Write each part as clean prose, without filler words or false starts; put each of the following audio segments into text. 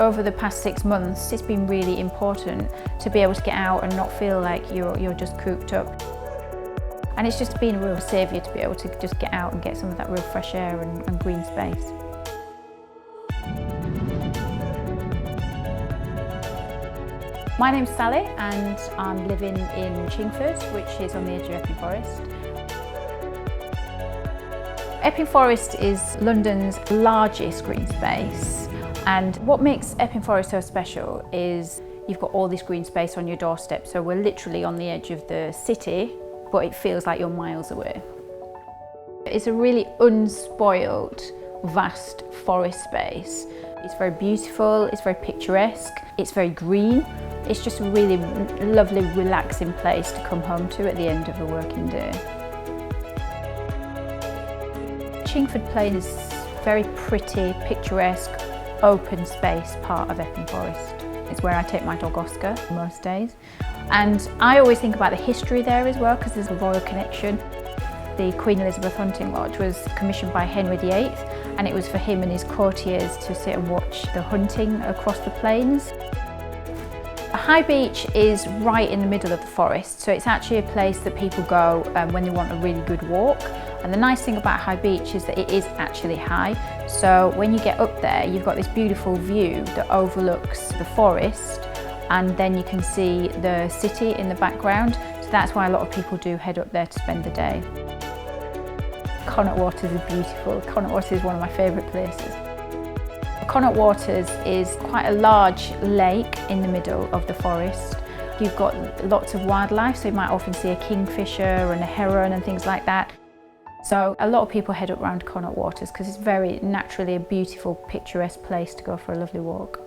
over the past 6 months, it's been really important to be able to get out and not feel like you're just cooped up. And it's just been a real saviour to be able to just get out and get some of that real fresh air and green space. My name's Sally and I'm living in Chingford, which is on the edge of Epping Forest. Epping Forest is London's largest green space, and what makes Epping Forest so special is you've got all this green space on your doorstep, so we're literally on the edge of the city, but it feels like you're miles away. It's a really unspoiled, vast forest space. It's very beautiful, it's very picturesque, it's very green. It's just a really lovely, relaxing place to come home to at the end of a working day. Chingford Plain is a very pretty, picturesque, open space part of Epping Forest. It's where I take my dog Oscar most days. And I always think about the history there as well, because there's a royal connection. The Queen Elizabeth Hunting Lodge was commissioned by Henry VIII, and it was for him and his courtiers to sit and watch the hunting across the plains. High Beach is right in the middle of the forest, so it's actually a place that people go when they want a really good walk. And the nice thing about High Beach is that it is actually high, so when you get up there you've got this beautiful view that overlooks the forest, and then you can see the city in the background, so that's why a lot of people do head up there to spend the day. Connaught Waters is beautiful. Connaught Waters is one of my favourite places. Connaught Waters is quite a large lake in the middle of the forest. You've got lots of wildlife, so you might often see a kingfisher and a heron and things like that. So a lot of people head up around Connaught Waters because it's very naturally a beautiful, picturesque place to go for a lovely walk.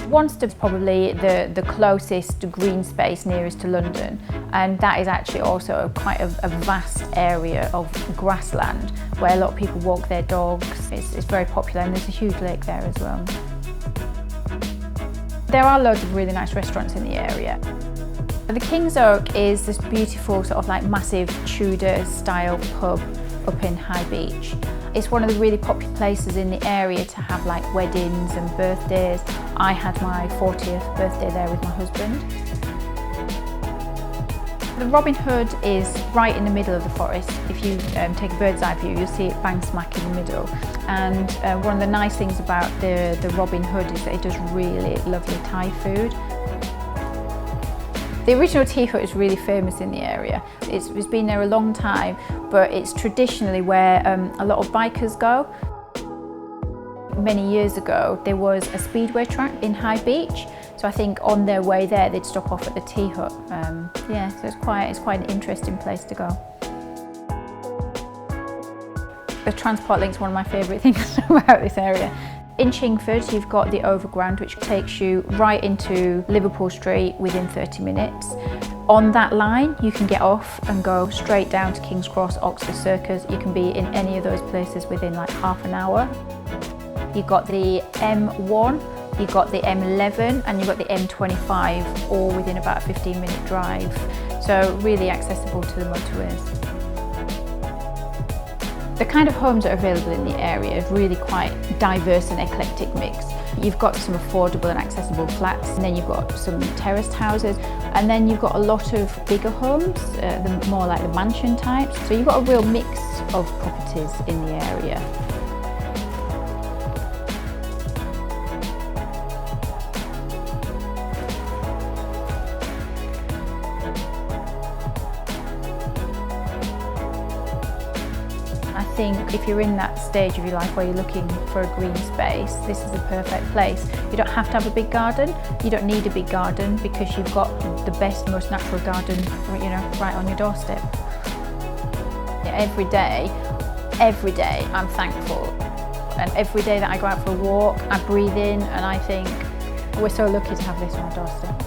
Wanstead's probably the closest green space nearest to London, and that is actually also quite a vast area of grassland where a lot of people walk their dogs. It's very popular, and there's a huge lake there as well. There are loads of really nice restaurants in the area. The King's Oak is this beautiful sort of like massive Tudor style pub up in High Beach. It's one of the really popular places in the area to have like weddings and birthdays. I had my 40th birthday there with my husband. The Robin Hood is right in the middle of the forest. If you take a bird's eye view, you'll see it bang smack in the middle. And one of the nice things about the Robin Hood is that it does really lovely Thai food. The original tea hut is really famous in the area. It's been there a long time, but it's traditionally where a lot of bikers go. Many years ago, there was a speedway track in High Beach, so I think on their way there, they'd stop off at the tea hut. Yeah, so it's quite an interesting place to go. The transport link's one of my favourite things about this area. In Chingford, you've got the Overground, which takes you right into Liverpool Street within 30 minutes. On that line, you can get off and go straight down to King's Cross, Oxford Circus. You can be in any of those places within like half an hour. You've got the M1, you've got the M11, and you've got the M25, all within about a 15-minute drive. So really accessible to the motorways. The kind of homes that are available in the area is really quite diverse and eclectic mix. You've got some affordable and accessible flats, and then you've got some terraced houses, and then you've got a lot of bigger homes, more like the mansion types. So you've got a real mix of properties in the area. I think if you're in that stage of your life where you're looking for a green space, this is the perfect place. You don't have to have a big garden, you don't need a big garden because you've got the best, most natural garden, right on your doorstep. Every day I'm thankful, and every day that I go out for a walk, I breathe in and I think, we're so lucky to have this on our doorstep.